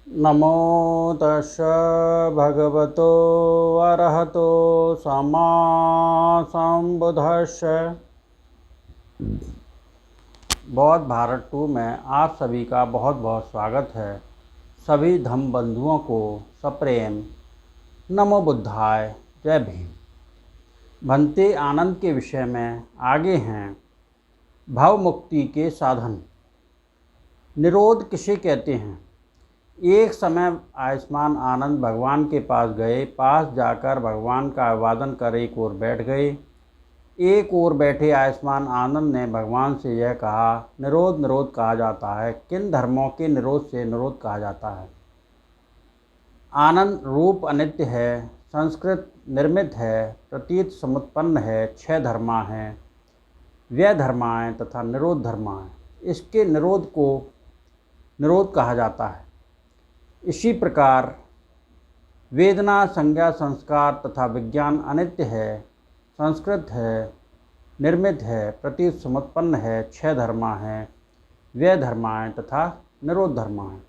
नमो तस्स भगवतो अरहतो सम्मा सम्बुद्धस्स। बौद्ध भारत 2 में आप सभी का बहुत बहुत स्वागत है। सभी धम्म बंधुओं को सप्रेम नमो बुद्धाय, जय भीम। भंते आनंद के विषय में आगे हैं। भव मुक्ति के साधन। निरोध किसे कहते हैं? एक समय आयुष्मान आनंद भगवान के पास गए। पास जाकर भगवान का अभिवादन कर एक ओर बैठ गए। एक ओर बैठे आयुष्मान आनंद ने भगवान से यह कहा, निरोध निरोध कहा जाता है, किन धर्मों के निरोध से निरोध कहा जाता है? आनंद रूप अनित्य है, संस्कृत निर्मित है, प्रतीत समुत्पन्न है, 6 धर्मा हैं, व्यय धर्माएँ तथा निरोध धर्माएँ। इसके निरोध को निरोध कहा जाता है। इसी प्रकार वेदना, संज्ञा, संस्कार तथा विज्ञान अनित्य है, संस्कृत है, निर्मित है, प्रतीत समुत्पन्न है, 6 धर्मा हैं, व्यय धर्माएँ तथा निरोध धर्माएँ।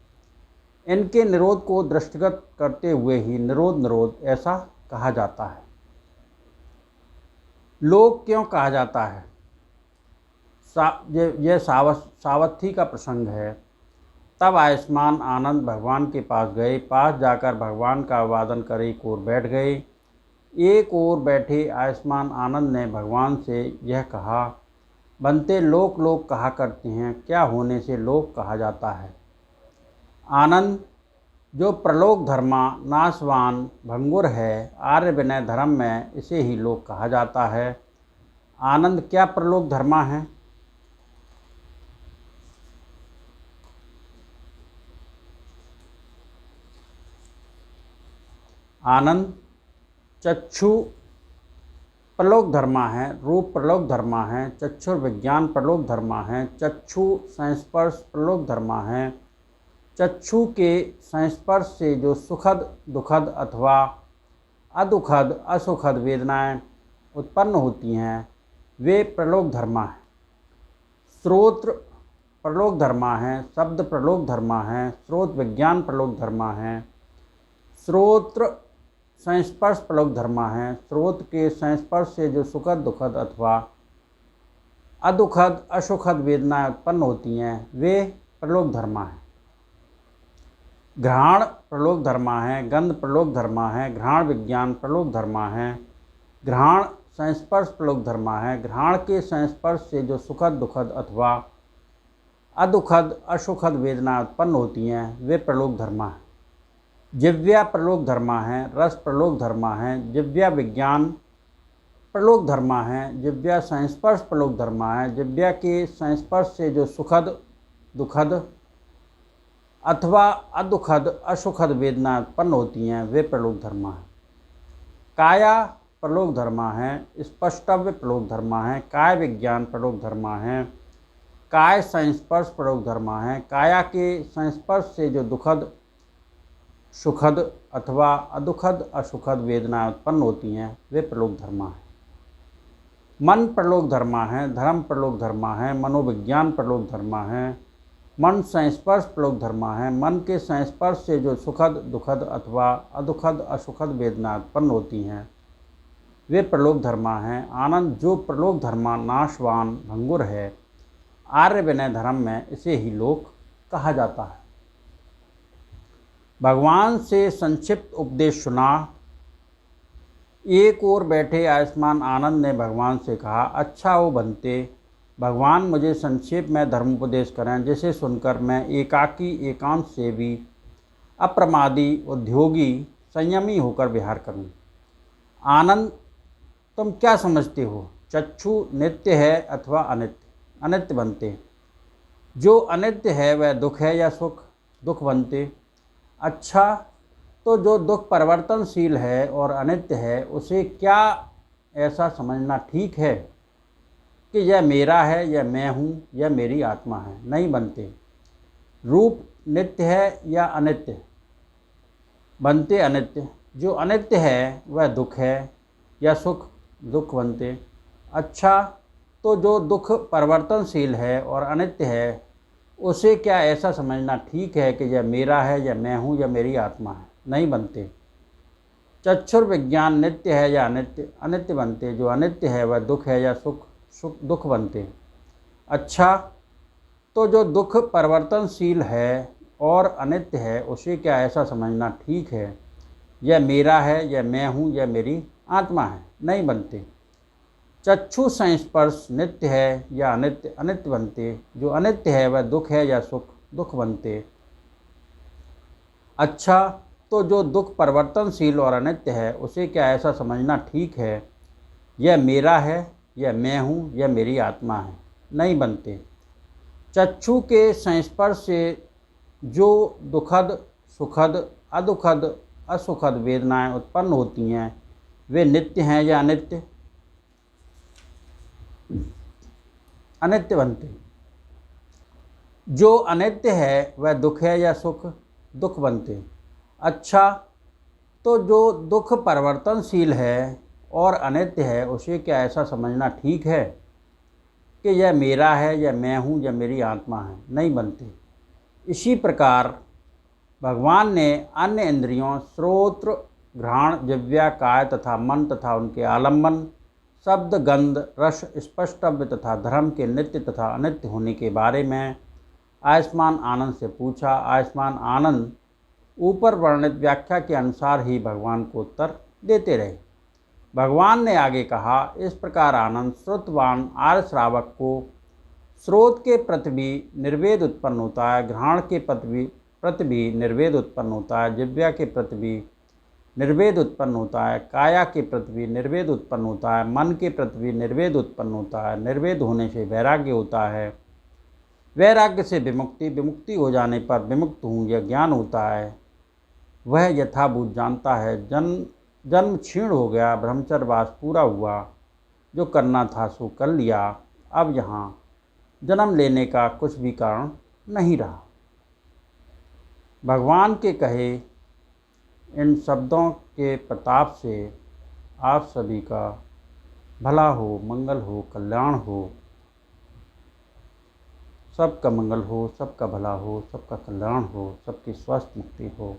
इनके निरोध को दृष्टिगत करते हुए ही निरोध निरोध ऐसा कहा जाता है। लोक क्यों कहा जाता है? यह सावत्थी का प्रसंग है। तब आयुष्मान आनंद भगवान के पास गए। पास जाकर भगवान का अभिवादन कर एक ओर बैठ गए। एक ओर बैठे आयुष्मान आनंद ने भगवान से यह कहा, बनते लोक लोक कहा करते हैं, क्या होने से लोक कहा जाता है? आनंद, जो प्रलोक धर्मा नाशवान भंगुर है, आर्य विनय धर्म में इसे ही लोक कहा जाता है। आनंद, क्या प्रलोक धर्मा है? आनंद, चक्षु प्रलोक धर्मा है, रूप प्रलोक धर्मा है, चक्षुर विज्ञान प्रलोक धर्मा है, चक्षु संस्पर्श प्रलोक धर्मा है। चक्षु के संस्पर्श से जो सुखद दुखद अथवा अदुखद असुखद वेदनाएं उत्पन्न होती हैं, वे प्रलोक धर्मा हैं। श्रोत्र प्रलोक धर्मा है, शब्द प्रलोक धर्मा है, स्रोत विज्ञान प्रलोक धर्मा है। श्रोत्र संस्पर्श प्रलोक धर्मा है, स्रोत के संस्पर्श से जो सुखद दुखद अथवा अदुखद असुखद वेदनाएं उत्पन्न होती हैं, वे प्रलोक धर्मा हैं। घ्राण प्रलोक धर्मा है, गंध प्रलोक धर्मा है, घ्राण विज्ञान प्रलोक धर्मा है। घ्राण संस्पर्श प्रलोक धर्मा है, घ्राण के संस्पर्श से जो सुखद दुखद अथवा अदुखद असुखद वेदनाएं उत्पन्न होती हैं, वे प्रलोक धर्मा हैं। जिव्या प्रलोक धर्मा है, रस प्रलोक धर्मा है, जिव्या विज्ञान प्रलोक धर्मा है, जिव्या संस्पर्श प्रलोक धर्मा है। जिव्या के संस्पर्श से जो सुखद दुखद अथवा अदुखद असुखद वेदनाएं उत्पन्न होती हैं, वे प्रलोक धर्मा हैं। काया प्रलोक धर्मा है, स्पष्टव्य प्रलोक धर्मा है, काय विज्ञान प्रलोक धर्मा है, काय संस्पर्श प्रलोक धर्मा है। काया के संस्पर्श से जो दुखद सुखद अथवा अदुखद असुखद वेदनाएं उत्पन्न होती हैं, वे प्रलोक धर्मा हैं। मन प्रलोक धर्मा है, धर्म प्रलोक धर्मा है, मनोविज्ञान प्रलोक धर्मा है, मन संस्पर्श प्रलोक धर्मा है। मन के संस्पर्श से जो सुखद दुखद अथवा अदुखद असुखद वेदनाएं उत्पन्न होती हैं, वे प्रलोक धर्मा हैं। आनंद, जो प्रलोक धर्मा नाशवान भंगुर है, आर्य विनय धर्म में इसे ही लोक कहा जाता है। भगवान से संक्षिप्त उपदेश सुना। एक ओर बैठे आयुष्मान आनंद ने भगवान से कहा, अच्छा हो बनते, भगवान मुझे संक्षेप में धर्मोपदेश करें, जिसे सुनकर मैं एकाकी एकांत से भी अप्रमादी उद्योगी संयमी होकर विहार करूं। आनंद, तुम क्या समझते हो? चक्षु नित्य है अथवा अनित्य? अनित्य बनते। जो अनित्य है वह दुख है या सुख? दुख बनते। अच्छा, तो जो दुख परिवर्तनशील है और अनित्य है, उसे क्या ऐसा समझना ठीक है कि यह मेरा है, यह मैं हूँ, यह मेरी आत्मा है? नहीं बनते। रूप नित्य है या अनित्य? बनते अनित्य। जो अनित्य है वह दुख है या सुख? दुख बनते। अच्छा, तो जो दुख परिवर्तनशील है और अनित्य है, उसे क्या ऐसा समझना ठीक है कि यह मेरा है, या मैं हूँ, या मेरी आत्मा है? नहीं बनते। चक्षुर विज्ञान नित्य है या अनित्य? अनित्य बनते। जो अनित्य है वह दुख है या सुख? सुख दुख बनते। अच्छा, तो जो दुख परिवर्तनशील है और अनित्य है, उसे क्या ऐसा समझना ठीक है यह मेरा है, यह मैं हूँ, यह मेरी आत्मा है? नहीं बनते। चक्षु संस्पर्श नित्य है या अनित्य? अनित्य बनते। जो अनित्य है वह दुख है या सुख? दुख बनते। अच्छा, तो जो दुख परिवर्तनशील और अनित्य है, उसे क्या ऐसा समझना ठीक है यह मेरा है, यह मैं हूँ, यह मेरी आत्मा है? नहीं बनते। चक्षु के संस्पर्श से जो दुखद, सुखद, अदुखद, असुखद वेदनाएं उत्पन्न होती हैं, वे नित्य हैं या अनित्य? अनित्य बनते। जो अनित्य है वह दुख है या सुख? दुख बनते। अच्छा, तो जो दुख परिवर्तनशील है और अनित्य है, उसे क्या ऐसा समझना ठीक है कि यह मेरा है, यह मैं हूँ, यह मेरी आत्मा है? नहीं बनते। इसी प्रकार भगवान ने अन्य इंद्रियों श्रोत्र, घ्राण, जिह्वा, काय तथा मन तथा उनके आलम्बन, शब्द, गंध, रस, स्पष्टव्य तथा धर्म के नित्य तथा अनित्य होने के बारे में आयुष्मान आनंद से पूछा। आयुष्मान आनंद ऊपर वर्णित व्याख्या के अनुसार ही भगवान को उत्तर देते रहे। भगवान ने आगे कहा, इस प्रकार आनंद श्रुतवान आर्य श्रावक को स्रोत के प्रति भी निर्वेद उत्पन्न होता है, घ्राण के प्रति भी निर्वेद उत्पन्न होता है, जिह्वा के प्रति भी निर्वेद उत्पन्न होता है, काया के प्रति भी निर्वेद उत्पन्न होता है, मन के प्रति भी निर्वेद उत्पन्न होता है। निर्वेद होने से वैराग्य होता है, वैराग्य से विमुक्ति, विमुक्ति हो जाने पर विमुक्त हूँ यह ज्ञान होता है। वह यथाभूत जानता है। जन्म क्षीण हो गया, ब्रह्मचर्यवास पूरा हुआ, जो करना था सो कर लिया। अब यहाँ जन्म लेने का कुछ भी कारण नहीं रहा। भगवान के कहे इन शब्दों के प्रताप से आप सभी का भला हो, मंगल हो, कल्याण हो, सबका मंगल हो, सबका भला हो, सबका कल्याण हो, सबकी स्वस्थ मुक्ति हो।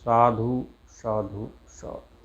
साधु साधु साधु।